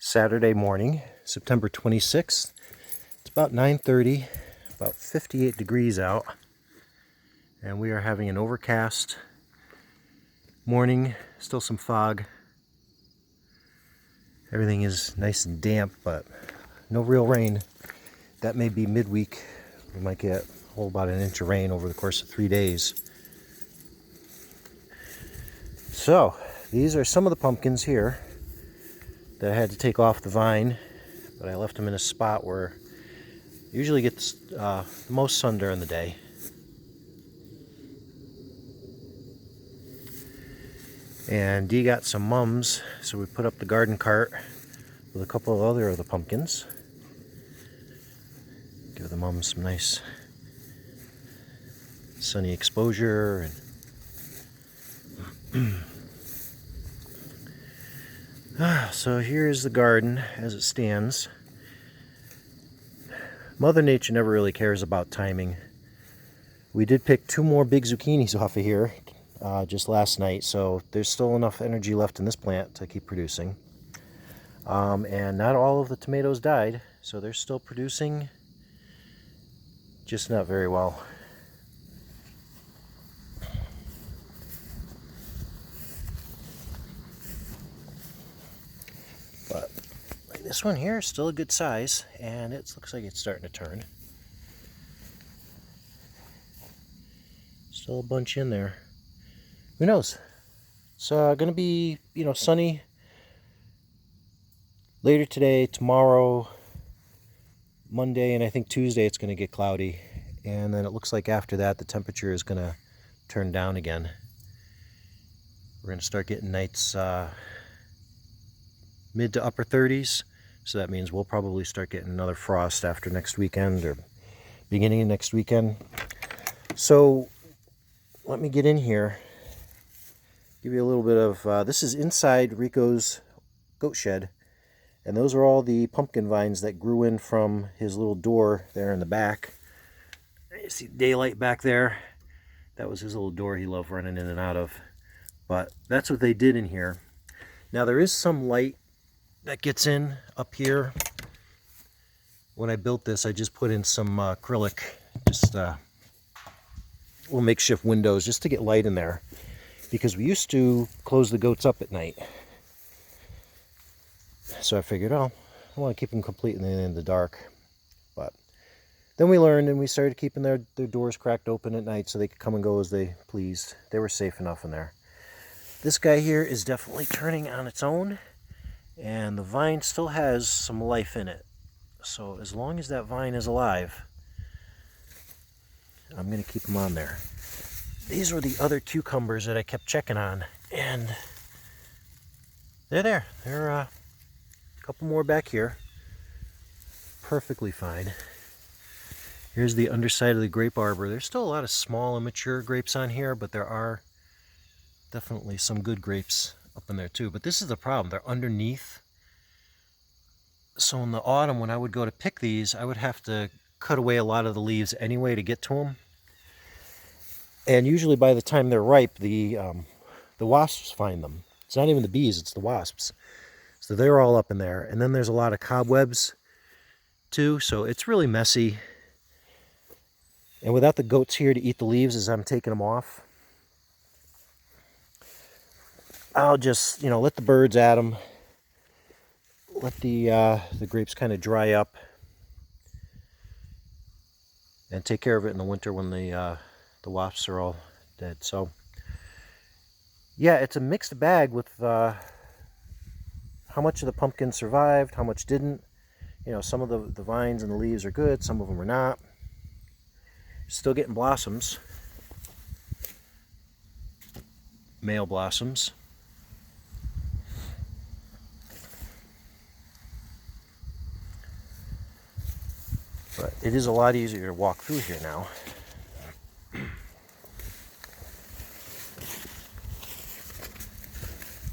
Saturday morning, September 26th. It's about 9:30, about 58 degrees out, and we are having an overcast morning, still some fog. Everything is nice and damp, but no real rain. That may be midweek. We might get about an inch of rain over the course of 3 days. So, these are some of the pumpkins here that I had to take off the vine, but I left them in a spot where I usually get the most sun during the day. And Dee got some mums, so we put up the garden cart with a couple of other of the pumpkins. Give the mums some nice sunny exposure. So here's the garden as it stands. Mother Nature never really cares about timing. We did pick 2 more big zucchinis off of here just last night, so there's still enough energy left in this plant to keep producing. And not all of the tomatoes died, so they're still producing, just not very well. But like this one here is still a good size, and it looks like it's starting to turn. Still a bunch in there. Who knows? It's going to be, sunny later today, tomorrow, Monday, and I think Tuesday it's going to get cloudy. And then it looks like after that the temperature is going to turn down again. We're going to start getting nights mid to upper 30s. So that means we'll probably start getting another frost after next weekend or beginning of next weekend. So let me get in here, give you a little bit of, this is inside Rico's goat shed. And those are all the pumpkin vines that grew in from his little door there in the back. You see daylight back there. That was his little door he loved running in and out of. But that's what they did in here. Now there is some light that gets in up here. When I built this, I just put in some acrylic, just little makeshift windows just to get light in there. Because we used to close the goats up at night. So I figured, I want to keep them completely in the dark. But then we learned, and we started keeping their doors cracked open at night so they could come and go as they pleased. They were safe enough in there. This guy here is definitely turning on its own, and the vine still has some life in it. So as long as that vine is alive, I'm going to keep them on there. These were the other cucumbers that I kept checking on, and they're there. They're a couple more back here. Perfectly fine. Here's the underside of the grape arbor. There's still a lot of small immature grapes on here, but there are definitely some good grapes up in there too. But this is the problem. They're underneath. So in the autumn, when I would go to pick these, I would have to cut away a lot of the leaves anyway to get to them. And usually by the time they're ripe, the wasps find them. It's not even the bees, it's the wasps. So they're all up in there. And then there's a lot of cobwebs too, so it's really messy. And without the goats here to eat the leaves as I'm taking them off, I'll just, let the birds at them. Let the grapes kind of dry up. And take care of it in the winter when the wasps are all dead. So, yeah, it's a mixed bag with how much of the pumpkin survived, how much didn't. Some of the vines and the leaves are good, some of them are not. Still getting blossoms. Male blossoms. But it is a lot easier to walk through here now.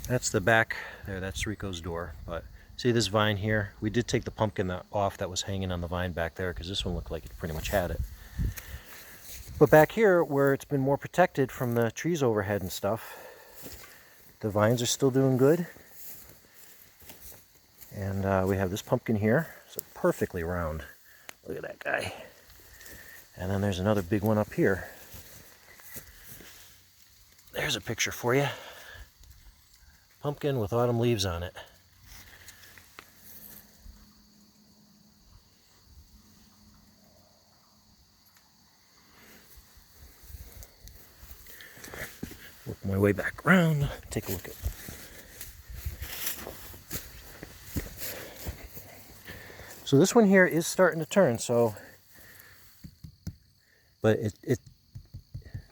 That's the back there, that's Rico's door. But see this vine here? We did take the pumpkin off that was hanging on the vine back there because this one looked like it pretty much had it. But back here, where it's been more protected from the trees overhead and stuff, the vines are still doing good. And we have this pumpkin here. It's perfectly round. Look at that guy. And then there's another big one up here. There's a picture for you. Pumpkin with autumn leaves on it. Work my way back around, take a look at. So this one here is starting to turn, but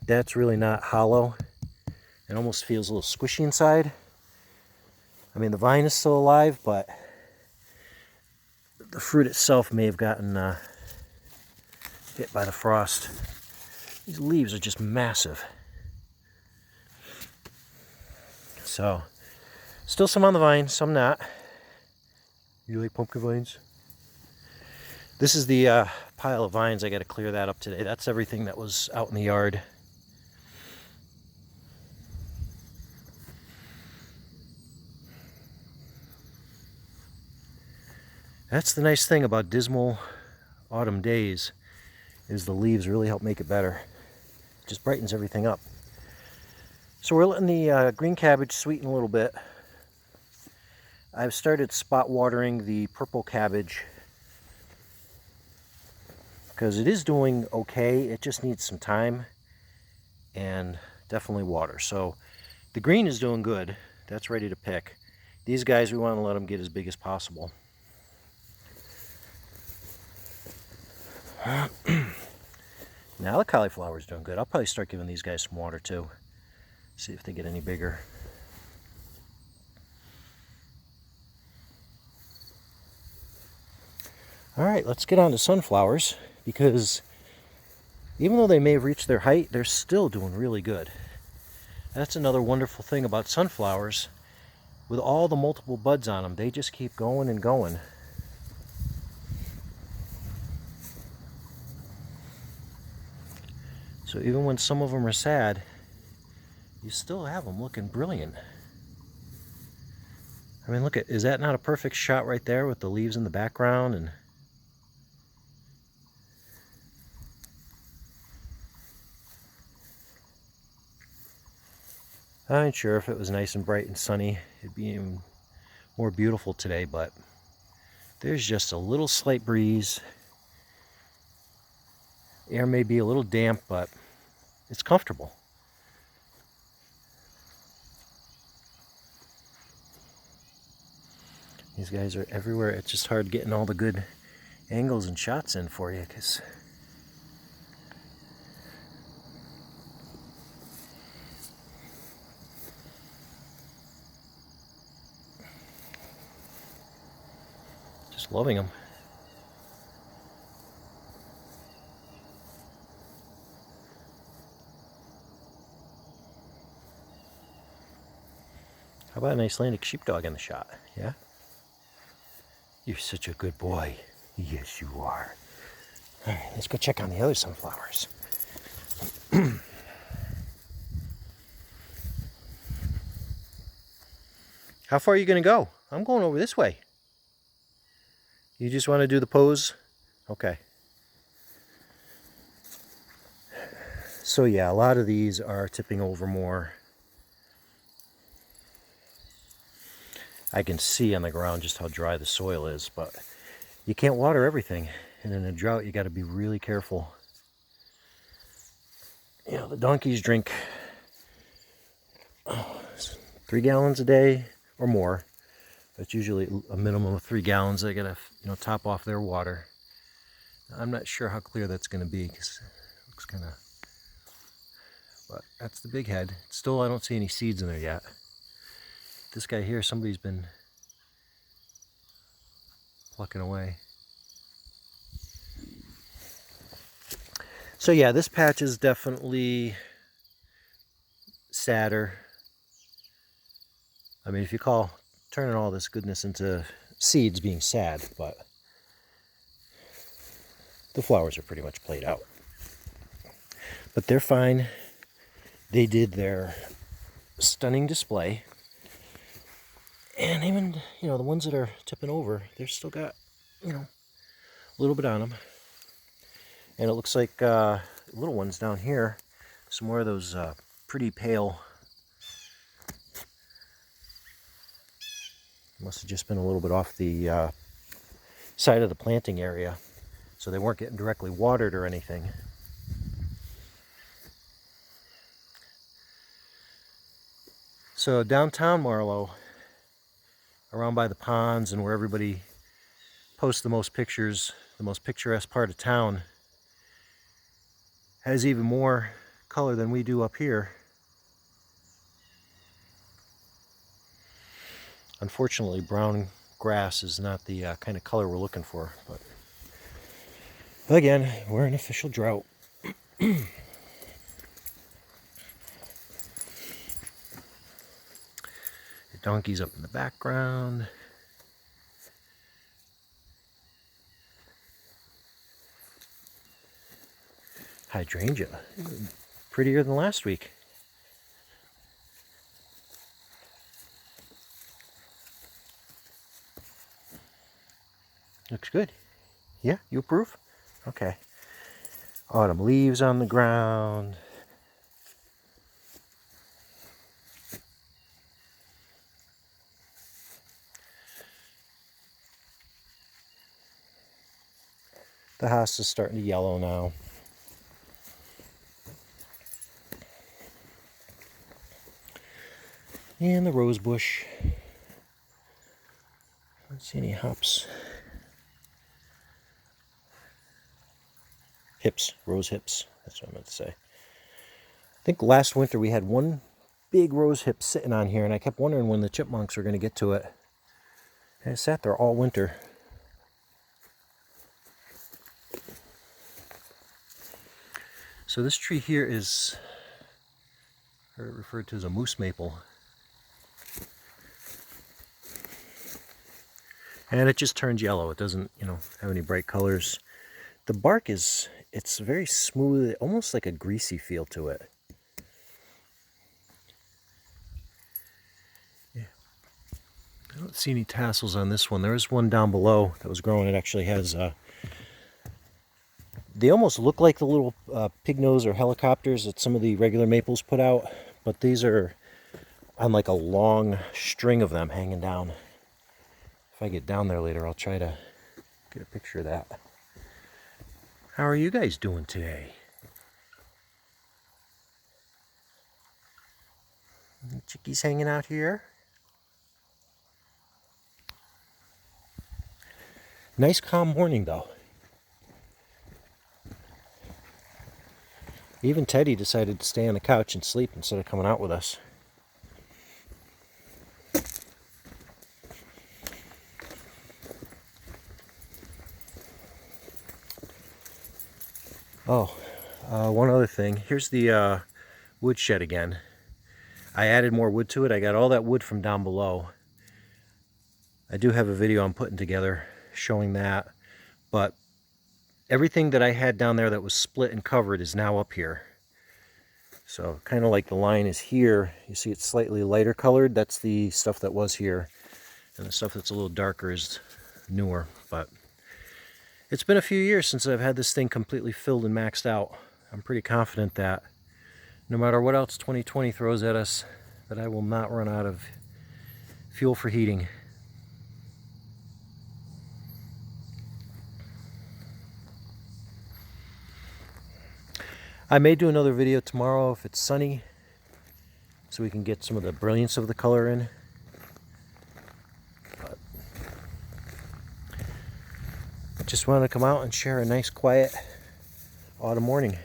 that's really not hollow. It almost feels a little squishy inside. I mean, the vine is still alive, but the fruit itself may have gotten hit by the frost. These leaves are just massive. So, still some on the vine, some not. You like pumpkin vines? This is the pile of vines. I got to clear that up today. That's everything that was out in the yard. That's the nice thing about dismal autumn days, is the leaves really help make it better. It just brightens everything up. So we're letting the green cabbage sweeten a little bit. I've started spot watering the purple cabbage because it is doing okay. It just needs some time and definitely water. So the green is doing good. That's ready to pick. These guys, we want to let them get as big as possible. Now the cauliflower is doing good. I'll probably start giving these guys some water too. See if they get any bigger. All right, let's get on to sunflowers, because even though they may have reached their height, they're still doing really good. That's another wonderful thing about sunflowers. With all the multiple buds on them, they just keep going and going. So even when some of them are sad, you still have them looking brilliant. I mean, look at, is that not a perfect shot right there with the leaves in the background? And I'm not sure if it was nice and bright and sunny, it'd be even more beautiful today, but there's just a little slight breeze. Air may be a little damp, but it's comfortable. These guys are everywhere. It's just hard getting all the good angles and shots in for you, because just loving them. How about a nice Atlantic sheepdog in the shot? Yeah? You're such a good boy. Yes, you are. All right, let's go check on the other sunflowers. How far are you going to go? I'm going over this way. You just want to do the pose? Okay. So yeah, a lot of these are tipping over more. I can see on the ground just how dry the soil is, but you can't water everything. And in a drought, you got to be really careful. You know, the donkeys drink 3 gallons a day or more. That's usually a minimum of 3 gallons. They got to, top off their water. I'm not sure how clear that's going to be, because it looks kind of, but that's the big head. Still, I don't see any seeds in there yet. This guy here, somebody's been plucking away. So yeah, this patch is definitely sadder. I mean, if you call turning all this goodness into seeds being sad, but the flowers are pretty much played out. But they're fine. They did their stunning display. And even, you know, the ones that are tipping over, they've still got, you know, a little bit on them. And it looks like little ones down here, some more of those pretty pale. Must have just been a little bit off the side of the planting area, so they weren't getting directly watered or anything. So downtown Marlow, around by the ponds and where everybody posts the most pictures, the most picturesque part of town, has even more color than we do up here. Unfortunately, brown grass is not the kind of color we're looking for, but again, we're in official drought. The donkey's up in the background. Hydrangea, prettier than last week. Looks good. Yeah, you approve? Okay. Autumn leaves on the ground. The house is starting to yellow now. And the rose bush. I don't see any hops. Hips, rose hips. That's what I meant to say. I think last winter we had one big rose hip sitting on here, and I kept wondering when the chipmunks were going to get to it. And it sat there all winter. So this tree here is referred to as a moose maple. And it just turns yellow. It doesn't, you know, have any bright colors. The bark is, it's very smooth, almost like a greasy feel to it. Yeah. I don't see any tassels on this one. There is one down below that was growing. It actually has, they almost look like the little pig nose or helicopters that some of the regular maples put out, but these are on like a long string of them hanging down. If I get down there later, I'll try to get a picture of that. How are you guys doing today? Chickies hanging out here. Nice calm morning though. Even Teddy decided to stay on the couch and sleep instead of coming out with us. Oh, one other thing. Here's the wood shed again. I added more wood to it. I got all that wood from down below. I do have a video I'm putting together showing that, but everything that I had down there that was split and covered is now up here. So kind of like the line is here. You see it's slightly lighter colored. That's the stuff that was here. And the stuff that's a little darker is newer. But it's been a few years since I've had this thing completely filled and maxed out. I'm pretty confident that no matter what else 2020 throws at us, that I will not run out of fuel for heating. I may do another video tomorrow if it's sunny, so we can get some of the brilliance of the color in. But just wanted to come out and share a nice quiet autumn morning.